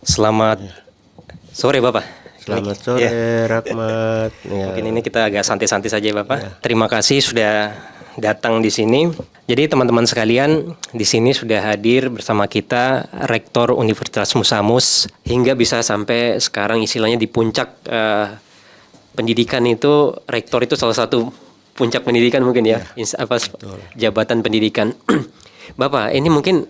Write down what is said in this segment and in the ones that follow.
Selamat sore Bapak. Selamat sore, Ya, Rahmat. Ya, mungkin ini kita agak santai-santai saja Bapak. ya, Terima kasih sudah datang di sini. Jadi teman-teman sekalian, di sini sudah hadir bersama kita Rektor Universitas Musamus hingga bisa sampai sekarang istilahnya di puncak pendidikan itu. Rektor itu salah satu puncak pendidikan mungkin ya, betul. jabatan pendidikan. Bapak, ini mungkin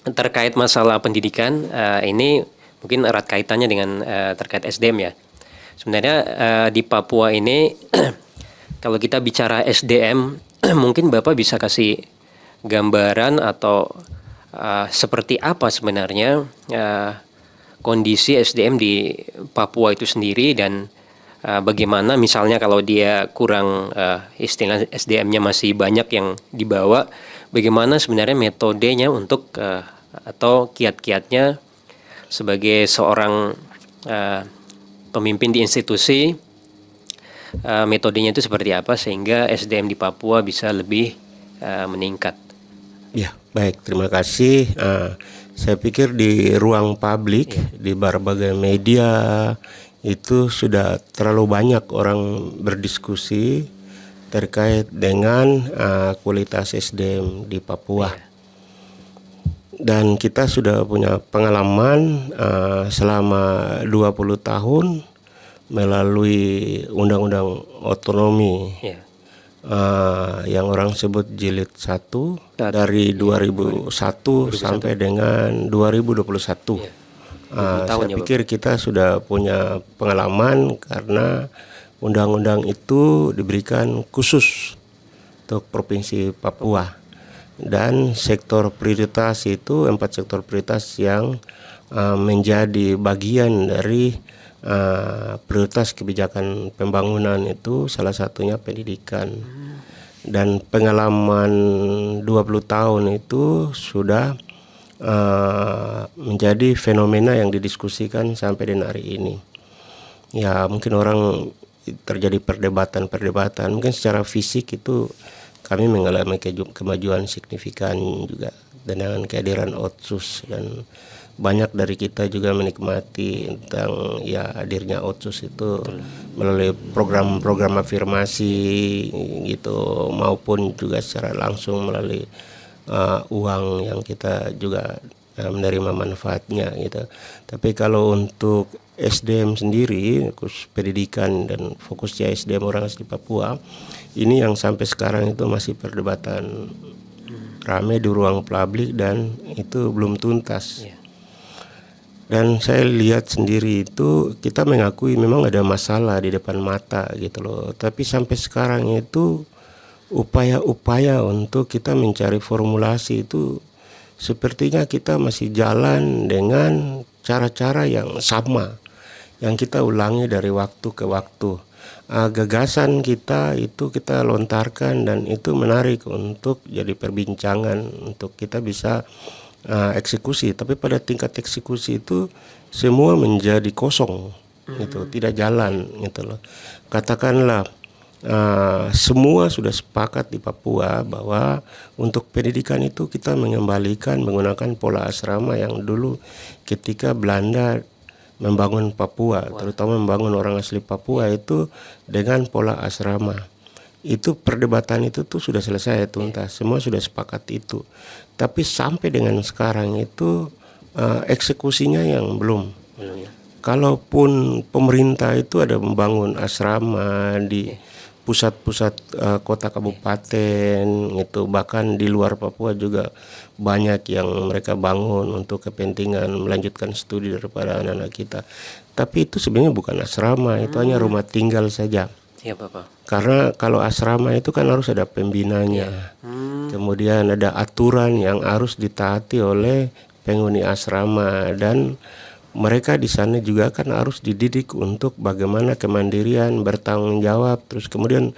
terkait masalah pendidikan, ini mungkin erat kaitannya dengan terkait SDM ya. Sebenarnya di Papua ini kalau kita bicara SDM, mungkin Bapak bisa kasih gambaran atau seperti apa sebenarnya kondisi SDM di Papua itu sendiri, dan bagaimana misalnya kalau dia kurang istilah SDM-nya masih banyak yang dibawa, bagaimana sebenarnya metodenya untuk atau kiat-kiatnya sebagai seorang pemimpin di institusi, metodenya itu seperti apa sehingga SDM di Papua bisa lebih meningkat. Ya, baik. Terima kasih. Saya pikir di ruang publik, di berbagai media itu sudah terlalu banyak orang berdiskusi terkait dengan kualitas SDM di Papua. Dan kita sudah punya pengalaman selama 20 tahun melalui Undang-Undang Otonomi yang orang sebut Jilid 1 dari 2001 sampai dengan 2021. Saya pikir kita sudah punya pengalaman karena undang-undang itu diberikan khusus untuk Provinsi Papua. Dan sektor prioritas itu 4 sektor prioritas yang menjadi bagian dari prioritas kebijakan pembangunan itu salah satunya pendidikan. Dan pengalaman 20 tahun itu sudah menjadi fenomena yang didiskusikan sampai dengan hari ini. Ya, mungkin orang terjadi perdebatan. Mungkin secara fisik itu kami mengalami kemajuan signifikan juga dengan kehadiran Otsus, dan banyak dari kita juga menikmati tentang ya hadirnya Otsus itu melalui program-program afirmasi gitu, maupun juga secara langsung melalui uang yang kita juga menerima manfaatnya gitu. Tapi kalau untuk SDM sendiri, khusus pendidikan dan fokusnya SDM orang asli Papua, ini yang sampai sekarang itu masih perdebatan ramai di ruang publik dan itu belum tuntas. Dan saya lihat sendiri itu kita mengakui memang ada masalah di depan mata gitu loh. Tapi sampai sekarang itu upaya-upaya untuk kita mencari formulasi itu sepertinya kita masih jalan dengan cara-cara yang sama, yang kita ulangi dari waktu ke waktu. Gagasan kita itu kita lontarkan dan itu menarik untuk jadi perbincangan untuk kita bisa eksekusi. Tapi pada tingkat eksekusi itu semua menjadi kosong, gitu, tidak jalan gitu loh. Katakanlah semua sudah sepakat di Papua bahwa untuk pendidikan itu kita mengembalikan menggunakan pola asrama yang dulu ketika Belanda membangun Papua, terutama membangun orang asli Papua itu dengan pola asrama. Itu perdebatan itu tuh sudah selesai tuntas, semua sudah sepakat itu. Tapi sampai dengan sekarang itu eksekusinya yang belum. Kalaupun pemerintah itu ada membangun asrama di pusat-pusat kota kabupaten gitu, bahkan di luar Papua juga banyak yang mereka bangun untuk kepentingan melanjutkan studi daripada anak-anak kita. Tapi itu sebenarnya bukan asrama, itu hanya rumah tinggal saja. Ya, Bapak. Karena kalau asrama itu kan harus ada pembinanya, kemudian ada aturan yang harus ditaati oleh penghuni asrama, dan mereka di sana juga kan harus dididik untuk bagaimana kemandirian, bertanggung jawab, terus kemudian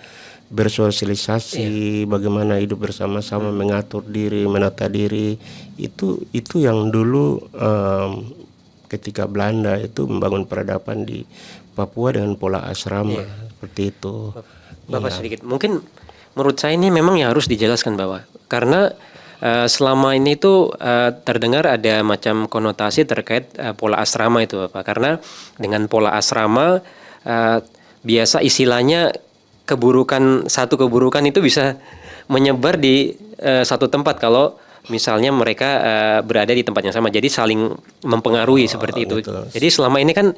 bersosialisasi, bagaimana hidup bersama-sama, mengatur diri, menata diri. Itu yang dulu ketika Belanda itu membangun peradaban di Papua dengan pola asrama seperti itu. Bapak sedikit, mungkin menurut saya ini memang yang harus dijelaskan bahwa karena Selama ini tuh terdengar ada macam konotasi terkait pola asrama itu Bapak. Karena dengan pola asrama biasa istilahnya satu keburukan itu bisa menyebar di satu tempat kalau misalnya mereka berada di tempat yang sama. Jadi saling mempengaruhi seperti itu. Gitu. Jadi selama ini kan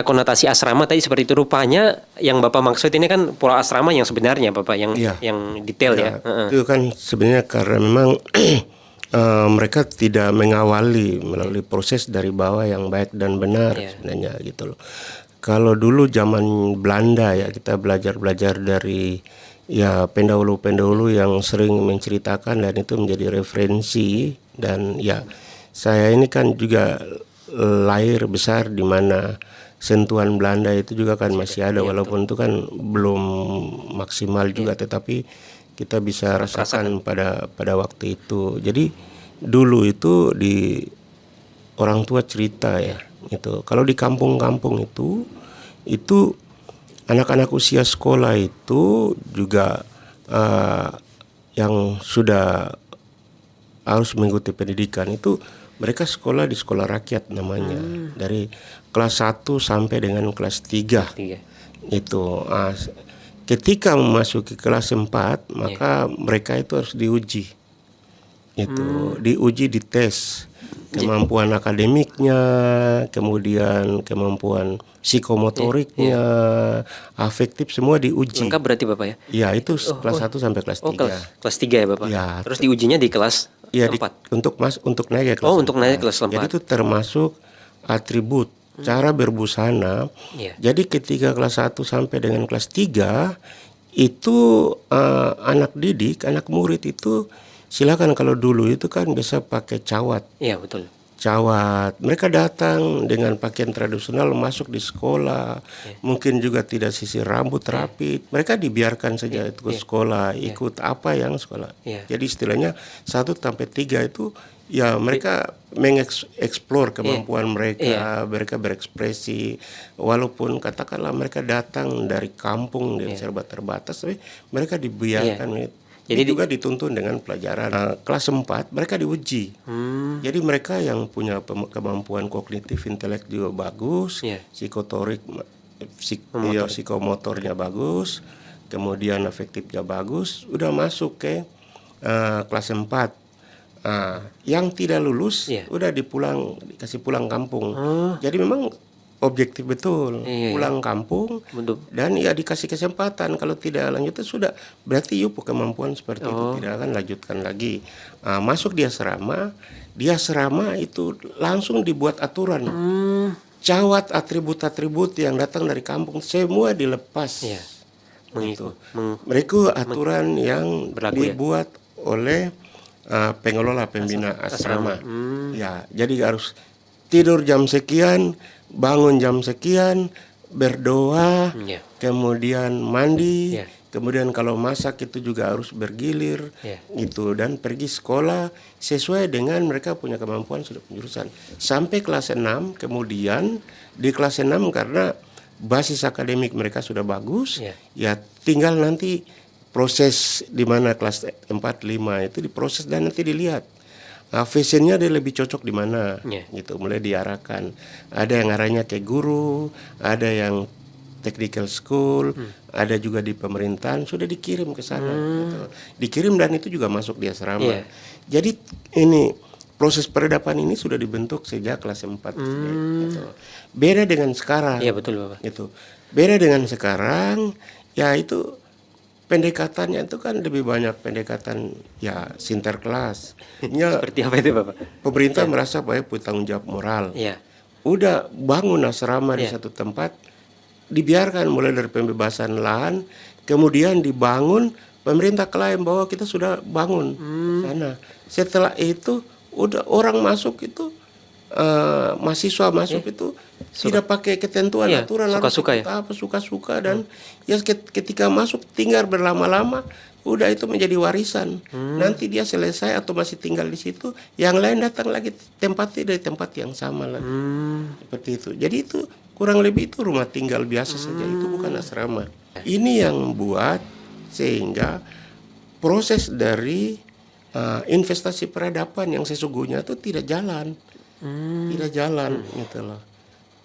konotasi asrama tadi seperti itu, rupanya yang Bapak maksud ini kan pola asrama yang sebenarnya Bapak yang Iya. yang detail ya. Itu kan sebenarnya karena memang mereka tidak mengawali melalui proses dari bawah yang baik dan benar sebenarnya gitu loh. Kalau dulu zaman Belanda ya, kita belajar dari ya pendahulu-pendahulu yang sering menceritakan dan itu menjadi referensi. Dan ya saya ini kan juga lahir besar di mana sentuhan Belanda itu juga kan masih ada, walaupun itu kan belum maksimal juga, tetapi kita bisa rasakan pada waktu itu. Jadi dulu itu di orang tua cerita ya itu kalau di kampung-kampung itu anak-anak usia sekolah itu juga yang sudah harus mengikuti pendidikan itu mereka sekolah di sekolah rakyat namanya, dari kelas 1 sampai dengan kelas 3. Itu ketika memasuki kelas 4 maka mereka itu harus diuji. Diuji, dites kemampuan akademiknya, kemudian kemampuan psikomotoriknya, afektif, semua diuji. Lengkap berarti Bapak ya? Ya, itu kelas 1 sampai kelas 3. Kelas 3 ya Bapak? Ya. Terus diujinya di kelas 4? Untuk naik ke kelas 4. Untuk naik ke kelas 4. Jadi itu termasuk atribut, cara berbusana. Jadi ketika kelas 1 sampai dengan kelas 3, itu anak didik, anak murid itu silakan, kalau dulu itu kan bisa pakai cawat. Iya, betul. Cawat. Mereka datang dengan pakaian tradisional masuk di sekolah. Mungkin juga tidak sisir rambut rapi. Mereka dibiarkan saja ke sekolah, ikut apa yang sekolah. Jadi istilahnya 1 sampai 3 itu ya mereka mengeksplor kemampuan mereka, mereka berekspresi. Walaupun katakanlah mereka datang dari kampung yang serba terbatas, tapi mereka dibiarkan. Jadi juga dituntun dengan pelajaran. Kelas 4 mereka diuji. Jadi mereka yang punya kemampuan kognitif intelek juga bagus, psikotorik, psikomotornya bagus, kemudian afektifnya bagus, udah masuk ke kelas 4. Yang tidak lulus udah dikasih pulang kampung. Jadi memang objektif betul, pulang kampung. Dan ya dikasih kesempatan. Kalau tidak lanjut sudah, berarti kemampuan seperti itu tidak akan lanjutkan lagi. Masuk di asrama itu langsung dibuat aturan. Cawat, atribut-atribut yang datang dari kampung semua dilepas. Mereka aturan yang dibuat oleh pengelola pembina asrama. Ya, jadi harus tidur jam sekian, bangun jam sekian, berdoa, kemudian mandi, kemudian kalau masak itu juga harus bergilir, gitu, dan pergi sekolah sesuai dengan mereka punya kemampuan sudah penjurusan. Sampai kelas 6, kemudian di kelas 6 karena basis akademik mereka sudah bagus, ya tinggal nanti proses di mana kelas 4, 5 itu diproses dan nanti dilihat. Fashionnya dia lebih cocok di mana, gitu, mulai diarahkan. Ada yang arahnya ke guru, ada yang technical school, ada juga di pemerintahan, sudah dikirim ke sana, gitu. Dikirim dan itu juga masuk di asrama. Jadi ini proses peredapan ini sudah dibentuk sejak kelas 4. Gitu. Beda dengan sekarang. Iya betul Bapak. Gitu. Beda dengan sekarang, ya itu pendekatannya itu kan lebih banyak pendekatan ya sinterklas. Seperti apa itu Bapak? Pemerintah merasa bahwa punya tanggung jawab moral. Udah bangun asrama di satu tempat, dibiarkan mulai dari pembebasan lahan, kemudian dibangun, pemerintah klaim bahwa kita sudah bangun sana. Setelah itu udah orang masuk itu mahasiswa masuk itu tidak pakai ketentuan aturan, suka-suka suka-suka, dan ya ketika masuk tinggal berlama-lama udah itu menjadi warisan. Nanti dia selesai atau masih tinggal di situ, yang lain datang lagi tempatnya dari tempat yang sama lagi. Seperti itu. Jadi itu kurang lebih itu rumah tinggal biasa saja, itu bukan asrama. Ini yang buat sehingga proses dari investasi peradaban yang sesungguhnya itu tidak jalan, gitu loh.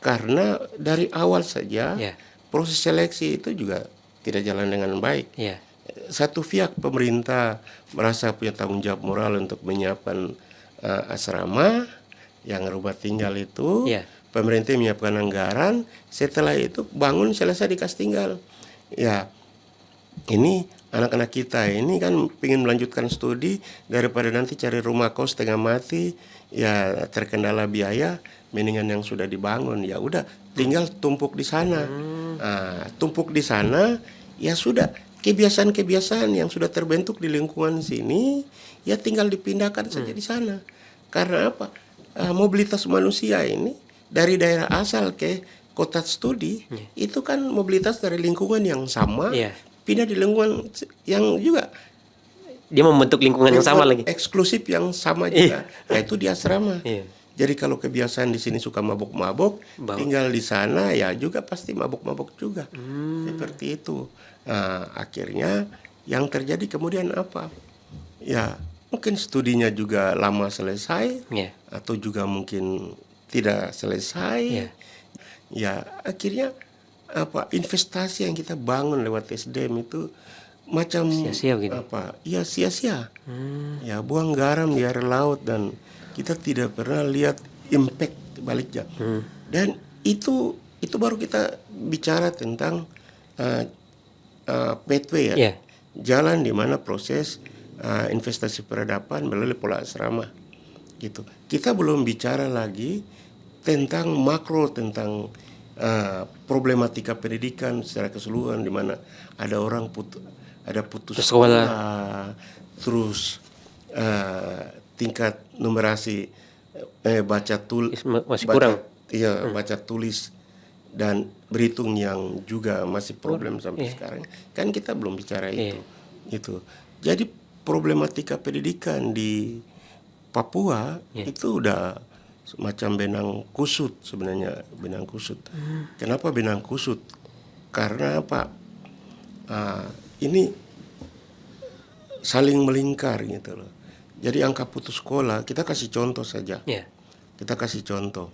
Karena dari awal saja Ya. proses seleksi itu juga tidak jalan dengan baik. Ya. Satu pihak pemerintah merasa punya tanggung jawab moral untuk menyiapkan asrama yang rumah tinggal itu. Ya. Pemerintah menyiapkan anggaran, setelah itu bangun selesai dikasih tinggal. Ya, ini anak-anak kita ini kan ingin melanjutkan studi, daripada nanti cari rumah kos tengah mati, ya terkendala biaya, mendingan yang sudah dibangun ya udah tinggal tumpuk di sana. Tumpuk di sana, ya sudah kebiasaan-kebiasaan yang sudah terbentuk di lingkungan sini, ya tinggal dipindahkan saja di sana. Karena apa? Mobilitas manusia ini dari daerah asal ke kota studi itu kan mobilitas dari lingkungan yang sama, pindah di lingkungan yang juga dia membentuk lingkungan yang sama lagi, eksklusif yang sama juga, yaitu di asrama. Jadi kalau kebiasaan di sini suka mabuk-mabuk, tinggal di sana ya juga pasti mabuk-mabuk juga. Seperti itu. Akhirnya yang terjadi kemudian apa? Ya mungkin studinya juga lama selesai, atau juga mungkin tidak selesai. Ya akhirnya apa, investasi yang kita bangun lewat SDM itu macam sia-sia gitu. Ya sia-sia. Ya buang garam di air laut, dan kita tidak pernah lihat impact baliknya. Dan itu baru kita bicara tentang pathway ya. Jalan di mana proses investasi peradaban melalui pola asrama gitu. Kita belum bicara lagi tentang makro, tentang problematika pendidikan secara keseluruhan, di mana ada orang putus sekolah, terus tingkat numerasi baca tulis masih kurang. Baca tulis dan berhitung yang juga masih problem sampai sekarang. Kan kita belum bicara itu. Itu. Jadi problematika pendidikan di Papua itu udah semacam benang kusut sebenarnya, benang kusut. Kenapa benang kusut? Karena apa? Ini saling melingkar gitu loh. Jadi angka putus sekolah, kita kasih contoh saja. Kita kasih contoh.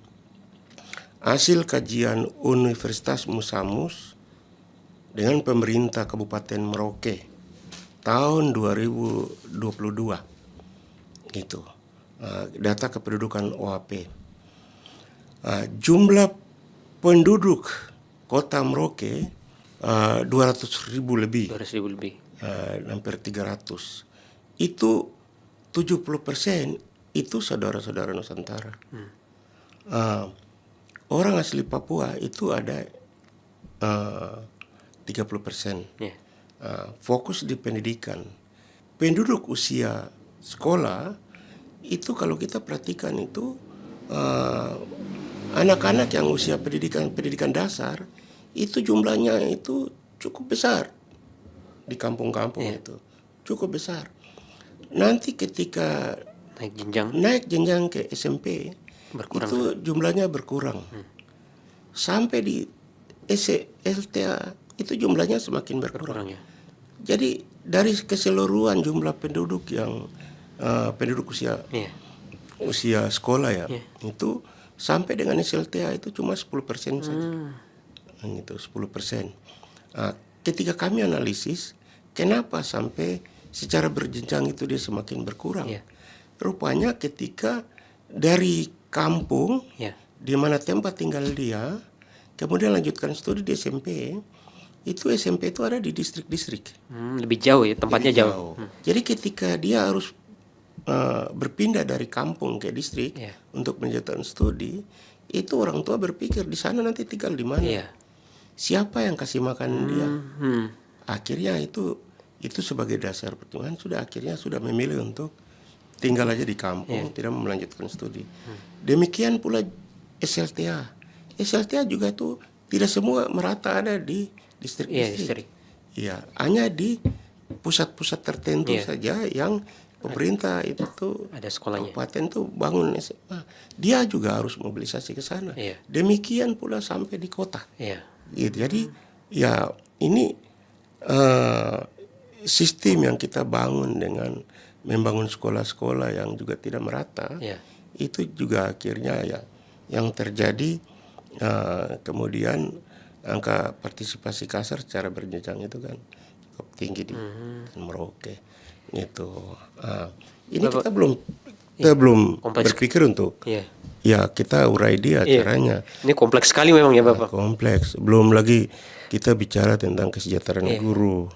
Hasil kajian Universitas Musamus dengan pemerintah Kabupaten Merauke tahun 2022 gitu. Data kependudukan OAP. Jumlah penduduk kota Merauke 200.000 lebih. Hampir 300. Itu 70% itu saudara-saudara Nusantara. Orang asli Papua itu ada 30%. Fokus di pendidikan. Penduduk usia sekolah itu kalau kita perhatikan itu anak-anak yang usia pendidikan dasar itu jumlahnya itu cukup besar di kampung-kampung itu cukup besar. Nanti ketika naik jenjang ke SMP itu jumlahnya berkurang. Sampai di SLTA itu jumlahnya semakin berkurang. Jadi dari keseluruhan jumlah penduduk yang penduduk usia sekolah ya, itu sampai dengan SLTA itu cuma 10% saja. Gitu, 10%. Ketika kami analisis, kenapa sampai secara berjenjang itu dia semakin berkurang? Rupanya ketika dari kampung di mana tempat tinggal dia, kemudian lanjutkan studi di SMP, itu SMP itu ada di distrik-distrik. Lebih jauh ya, tempatnya jauh. Jadi ketika dia harus berpindah dari kampung ke distrik untuk melanjutkan studi, itu orang tua berpikir di sana nanti tinggal di mana, siapa yang kasih makan dia. Akhirnya itu sebagai dasar pertimbangan akhirnya sudah memilih untuk tinggal aja di kampung, tidak melanjutkan studi. Demikian pula SLTA. SLTA juga itu tidak semua merata ada di distrik-distrik. Iya, hanya di pusat-pusat tertentu saja yang pemerintah itu tuh ada sekolahnya. Kabupaten tuh bangun SMA. Dia juga harus mobilisasi ke sana. Demikian pula sampai di kota. Gitu. Jadi ya ini sistem yang kita bangun dengan membangun sekolah-sekolah yang juga tidak merata, Ya. itu juga akhirnya ya yang terjadi kemudian angka partisipasi kasar secara berjenjang itu kan cukup tinggi di Merauke itu. Ini kita belum Kompleks. berpikir untuk Iya. ya kita urai dia Iya. caranya. Ini kompleks sekali memang ya Bapak. Kompleks. Belum lagi kita bicara tentang kesejahteraan guru.